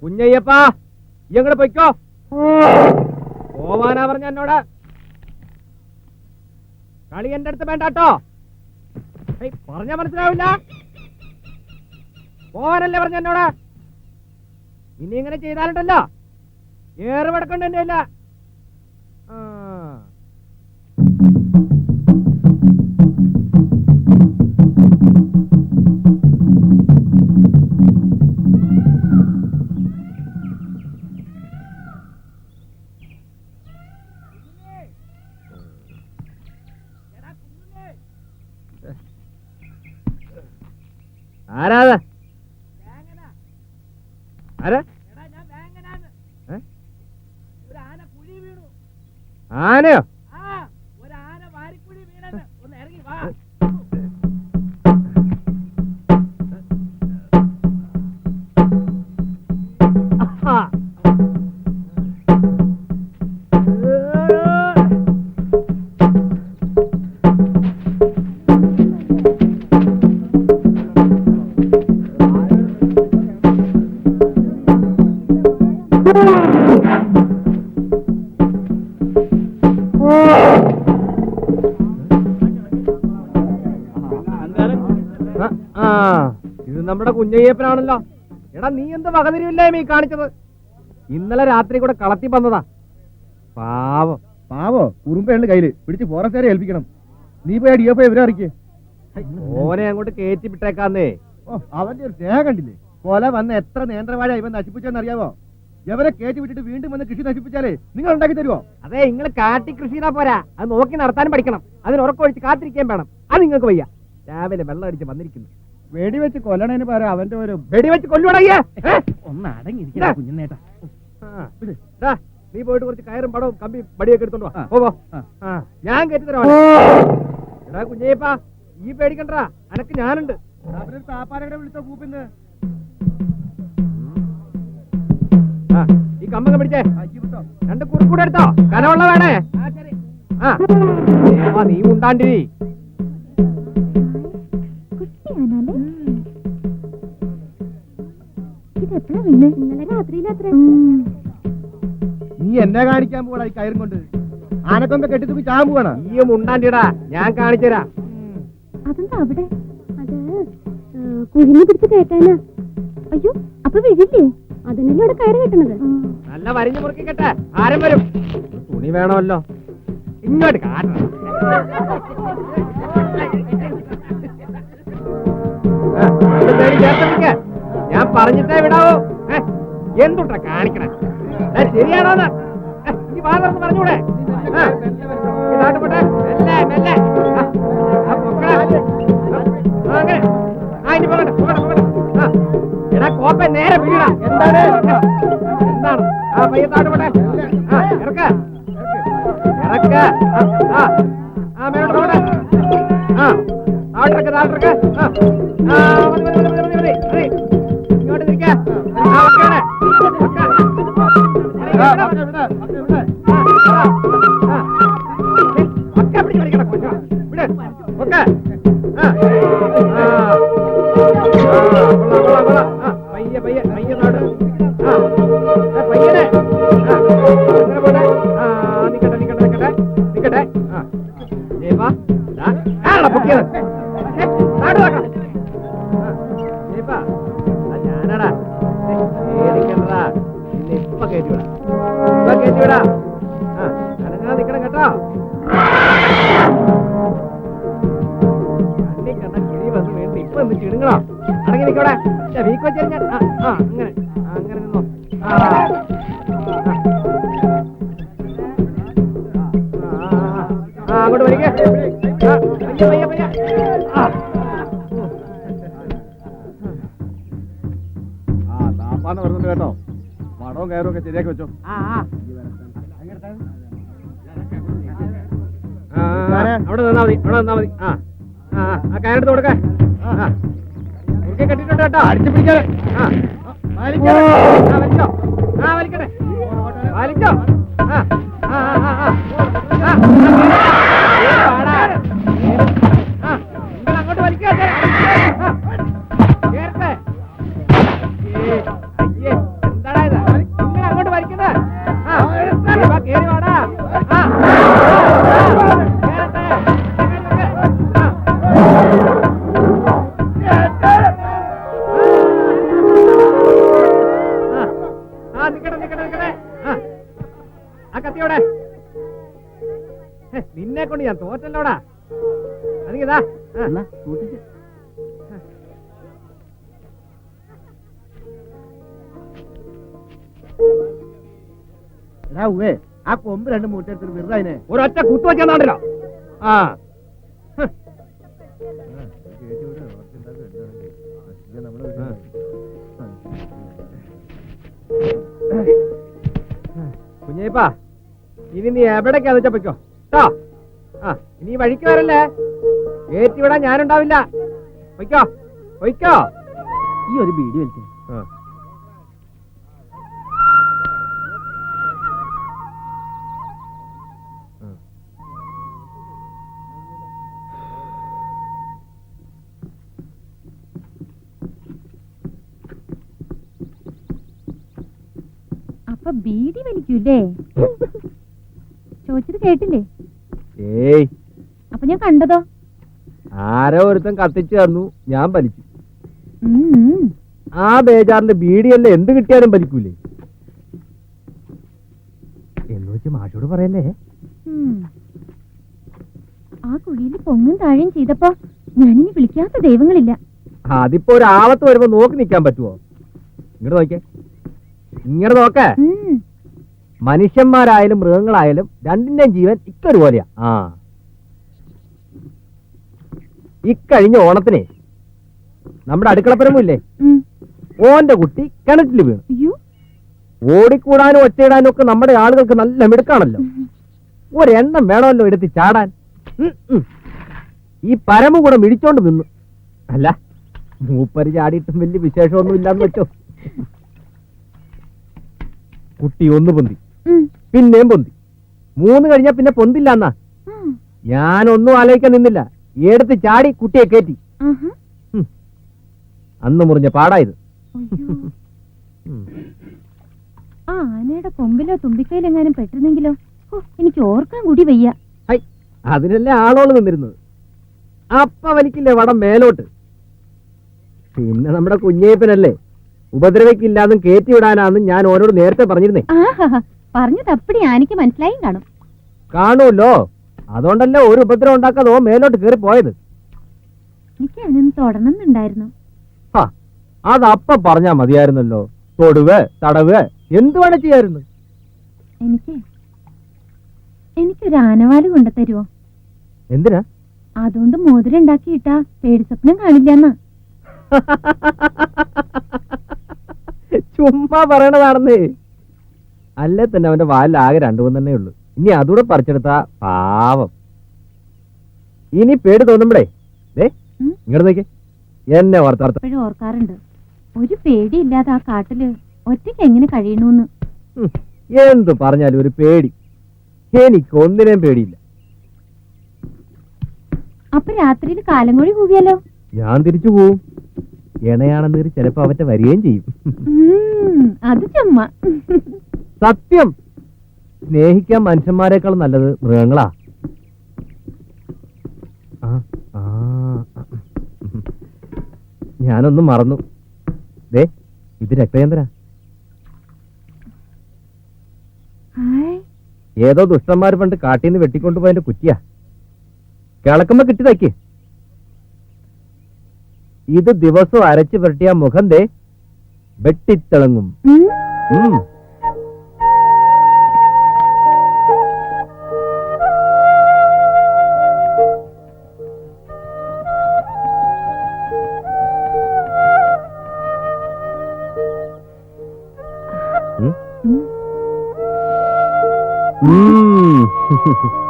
കുഞ്ഞയ്യപ്പാ ഇങ്ങോട്ട് പൊയ്ക്കോ. പോവാനാ പറഞ്ഞ എന്നോട്. കളി എന്റെ അടുത്ത് വേണ്ടാട്ടോ. പറഞ്ഞ മനസ്സിലാവില്ല. പോവാനല്ലേ പറഞ്ഞ എന്നോട്. ഇനി ഇങ്ങനെ ചെയ്താലുണ്ടല്ലോ ഏറെ പടക്കണ്ട എന്റെ ഇല്ല. ആരാ ആരാ? ആനയോ? ഇത് നമ്മുടെ കുഞ്ഞയ്യപ്പനാണല്ലോ. എടാ നീ എന്ത് വകതിരിവില്ലായ്മ ഈ കാണിച്ചത്? ഇന്നലെ രാത്രി കൂടെ കളത്തി വന്നതാ. പാവം. പാവോ? കുറുമ്പയുണ്ട് കയ്യില്, പിടിച്ച് ഫോറസ്റ്റുകാരെ ഏൽപ്പിക്കണം. നീ പോയി DFO ഇവരെ അറിയിക്കേ. ഓനെ അങ്ങോട്ട് കയറ്റി വിട്ടേക്കാന്നേ. അവന്റെ ഒരു സ്നേഹം കണ്ടില്ലേ? കൊല വന്ന് എത്ര നേന്ത്രവാഴ ഇവൻ നശിപ്പിച്ചെന്നറിയാവോ? എവരെ കയറ്റി വിട്ടിട്ട് വീണ്ടും വന്ന് കൃഷി നശിപ്പിച്ചാലേ നിങ്ങൾ ഉണ്ടാക്കി തരുമോ? അതെ, നിങ്ങൾ കാട്ടി കൃഷിനാ പോരാ, അത് നോക്കി നടത്താനും പഠിക്കണം. അതിന് ഉറക്കൊഴിച്ച് കാത്തിരിക്കാൻ വേണം. അത് നിങ്ങൾക്ക് വയ്യ. രാവിലെ വെള്ളം അടിച്ച് വന്നിരിക്കുന്നു. വെടിവെച്ച് കൊല്ലണേന് പറയാം അവന്റെ ഒരു വെടിവെച്ച് കൊല്ലുവാടയ്യേ. ഒന്ന് അടങ്ങിയിരിക്കാ കുഞ്ഞേട്ടാ. നീ പോയിട്ട് കുറച്ച് കയറും പടവും കമ്പി ബടിയൊക്കെ എടുത്തോണ്ടോ. ഞാൻ കയറ്റി തരാം. എടാ കുഞ്ഞയ്യപ്പാ, ഈ പേടിക്കണ്ടാ, അനക്ക് ഞാനുണ്ട്. താപ്പാരയുടെ വിളിച്ചോ കൂപ്പിന്ന്. ഈ കമ്പങ്ങ പിടിച്ചേ. 2 കുറുക്കൂടെ എടുത്തോ. കനമുള്ള വേണേ. നീ ഉണ്ടാണ്ടി. നീ എന്നെ കാണിക്കാൻ പോകണ ഈ കയറും കൊണ്ട്. ആനക്കൊമ്പ കെട്ടിത്തൂക്കി ചാൻ പോകണ. നീയും ഉണ്ടാണ്ടിടാ, ഞാൻ കാണിച്ചുതരാ. അതെന്താ അവിടെ? അത് കുഴിഞ്ഞു പിടിച്ച് കേട്ടാനാ. അയ്യോ, അപ്പൊ വീഴില്ലേ? അതിനല്ലേ ഇവിടെ കയറ് കെട്ടണത്. നല്ല വരിഞ്ഞു മുറുക്കിക്കട്ടെ. ആരും വരും. തുണി വേണമല്ലോ. ഇങ്ങോട്ട് കാട്ടണം. ഞാൻ പറഞ്ഞിട്ടേ വിടാവൂ. എന്തുട്ടാ കാണിക്കണേ? ശരിയാണോന്ന് ഈ വാദം പറഞ്ഞൂടെ? എടാ കോപ്പ നേരെ വീഴ. എന്താണ് ആ പയ്യത്താട് പോട്ടെ. ഇറക്ക ഇറക്ക. മേലോട്ട് പോട്ടെ. താഴെ താഴെ ഇങ്ങോട്ട് തിരിക്ക. ഒക്കെ പിടിച്ച് കളിക്കണം. വിട് ഒക്കെ. പയ്യെ പയ്യെ പയ്യെ നാട്. പയ്യനെ പോട്ടെ. നിക്കട്ടെ നിക്കട്ടെ നിക്കട്ടെ നിക്കട്ടെ. പൊക്കിയത് നാട് നോക്കാം. ഞാനടാ പേടിക്കണ്ടാ. നിന്നെ ഇപ്പൊ കയറ്റിവിടാ. ഇപ്പൊ കയറ്റിവിടാ. അനങ്ങാ നിക്കണം കേട്ടോ. കണ്ണി കണ്ട കിഴി വന്ന് വേണ്ടി ഇപ്പൊ എന്ത് ചിടുങ്ങണോ? അടങ്ങി നിക്കോടെ. വീക്ക് വെച്ച് കഴിഞ്ഞാൽ അങ്ങനെ അങ്ങനെ നിന്നോ. അങ്ങോട്ട് വലിക്കേ. പയ്യ പയ്യ പയ്യ. താപ്പാന്ന് പറഞ്ഞത് കേട്ടോ. മടവും കയറും ഒക്കെ ശരിയാക്കി വെച്ചോ. അവിടെ നിന്നാ മതി. അവിടെ നിന്നാ മതി. കയറെടുത്ത് കൊടുക്ക. കെട്ടിട്ടുണ്ട് കേട്ടോ. അടിച്ചു പിടിക്കാതെ. വലിച്ചോ. വലിക്കട്ടെ. വലിച്ചോ. നിങ്ങൾ അങ്ങോട്ട് വലിക്കാ. കൊണ്ട് ഞാൻ തോറ്റല്ലോടാ. അതിങ്ങതാ എടാ ഉവേ, ആ കൊമ്പ് രണ്ട് മൂട്ടെടുത്തിട്ട് വെറുതെ അതിനെ ഒരൊറ്റ കുത്തു വെച്ചാണല്ലോ. ആ കുഞ്ഞേപ്പാ, ഇനി നീ എവിടേക്കാന്ന് വെച്ചാ പൊയ്ക്കോ കേട്ടോ. ആ ഇനി വഴിക്ക് വരല്ലേ, ഏറ്റിവിടാൻ ഞാനുണ്ടാവില്ല. പൊയ്ക്കോ പൊയ്ക്കോ. ഈ ഒരു ബീഡി വലിച്ചേ. അപ്പൊ ബീഡി വലിക്കൂല്ലേ? ചോദിച്ചത് കേട്ടില്ലേ? ഏയ്, അപ്പൊ ഞാൻ കണ്ടതോ? ആരോ ഒരുത്തൻ കത്തിച്ചു തന്നു, ഞാൻ വലിച്ചു. ഉം. ആ ബേജാറിന്റെ ബീഡിയല്ലേ എന്ത് കിട്ടിയാലും വലിക്കൂലേ എന്ന് വെച്ച് മാഷോട് പറയല്ലേ. ഉം. ആ കുഴിയിൽ പൊങ്ങും താഴെയും ചെയ്തപ്പോ ഞാനിനി വിളിക്കാത്ത ദൈവങ്ങളില്ല. അതിപ്പോ ഒരു ആപത്ത് വരുമ്പോ നോക്കി നിൽക്കാൻ പറ്റുമോ? ഇങ്ങോട്ട് നോക്കേ, ഇങ്ങനെ നോക്കേ. ഉം. മനുഷ്യന്മാരായാലും മൃഗങ്ങളായാലും രണ്ടിന്റെയും ജീവൻ ഇക്കൊരു പോലെയാ. ആ ഇക്കഴിഞ്ഞ ഓണത്തിനെ നമ്മുടെ അടുക്കളപ്പരമില്ലേ, ഉം. ഓന്റെ കുട്ടി കിണറ്റിൽ വീണു. അയ്യോ. ഓടിക്കൂടാനും ഒച്ചയിടാനും ഒക്കെ നമ്മുടെ ആളുകൾക്ക് നല്ല മിടുക്കാണല്ലോ. ഒരെണ്ണം വേണമല്ലോ എടുത്ത് ചാടാൻ. ഈ പരമ കൂടെ മിടിച്ചോണ്ട് നിന്നു. അല്ല, മൂപ്പര് ചാടിയിട്ടും വലിയ വിശേഷമൊന്നും ഇല്ലാന്ന് വെച്ചോ. കുട്ടി ഒന്ന് പൊന്തി, ഉം. പിന്നെയും പൊന്തി, 3 കഴിഞ്ഞാ പിന്നെ പൊന്തില്ല എന്നാ. ഉം. ഞാനൊന്നും ആലോചിക്കാൻ നിന്നില്ല, എടുത്ത് ചാടി കുട്ടിയെ കയറ്റി. ആഹാ. അന്ന് മുറിഞ്ഞ പാടായത്. അയ്യോ. ആ ആനയുടെ കൊമ്പിലോ തുമ്പിക്കയിലെങ്ങാനും പെട്ടിരുന്നെങ്കിലോ? ഓ, എനിക്ക് ഓർക്കാൻ കൂടി വയ്യ. ഹൈ, അതിനല്ലേ ആളോള് നിന്നിരുന്നത്. അപ്പ വലിക്കില്ലേ വടം മേലോട്ട്. പിന്നെ നമ്മുടെ കുഞ്ഞേപ്പനല്ലേ ഉപദ്രവിക്കില്ലാന്നും കയറ്റി വിടാനാന്നും ഞാൻ ഓനോട് നേരത്തെ പറഞ്ഞിരുന്നേ. ആഹാ, പറഞ്ഞത് അപ്പടി ആനയ്ക്ക് മനസ്സിലായും കാണും. കാണുമല്ലോ, അതുകൊണ്ടല്ലേ ഒരു ഉപദ്രവം ഉണ്ടാക്കാതെ ഓ മേലോട്ട് കയറി പോയത്. എനിക്ക് അതിനൊന്ന് തൊടണമെന്നുണ്ടായിരുന്നു. അതപ്പ പറഞ്ഞാ മതിയായിരുന്നല്ലോ. തൊടുവ് തടവ് എന്ത് വേണം ചെയ്യായിരുന്നു. എനിക്കൊരു ആനവാല് കൊണ്ടുതരുവോ? എന്തിനാ? അതുകൊണ്ട് മോതിരം ഉണ്ടാക്കിയിട്ടാ പേടി സ്വപ്നം കാണില്ലെന്നാ. ചുമ്മാ പറയണതാണെന്നേ. അല്ലേ തന്നെ അവന്റെ വാലിൽ ആകെ 2 തന്നെ ഉള്ളൂ. ഇനി അതുകൂടെ പറിച്ചെടുത്താ പാവം. ഇനി പേടി തോന്നുമ്പടേ ഇങ്ങോട്ട് നോക്കി എന്നെ ഓർത്താർത്ത. എപ്പോഴും ഓർക്കാറുണ്ട്, ഒരു പേടിയില്ലാതെ ആ കാട്ടില് ഒറ്റയ്ക്ക് എങ്ങനെ കഴിയണൂന്ന്. എന്തു പറഞ്ഞാലും ഒരു പേടി. എനിക്ക് ഒന്നിനെയും പേടിയില്ല. അപ്പൊ രാത്രിയിൽ കാലങ്ങോഴി കൂവിയാലോ? ഞാൻ തിരിച്ചു പോവും. ഇണയാണെന്ന് ചിലപ്പോ അവറ്റ വരികയും ചെയ്യും. അത് ചുമ്മാ. സത്യം, സ്നേഹിക്കാൻ മനുഷ്യന്മാരെക്കാൾ നല്ലത് മൃഗങ്ങളാ. ഞാനൊന്നും മറന്നു. ദേ, ഇത് രക്തചന്ദ്ര. ഏതോ ദുഷ്ടന്മാർ പണ്ട് കാട്ടിന്ന് വെട്ടിക്കൊണ്ടുപോയതിന്റെ കുറ്റിയാ. കിളക്കുമ്പോ കിട്ടി തയ്ക്ക്. ഇത് ദിവസവും അരച്ചു പുരട്ടിയ മുഖം ദേ വെട്ടിത്തിളങ്ങും. Mm.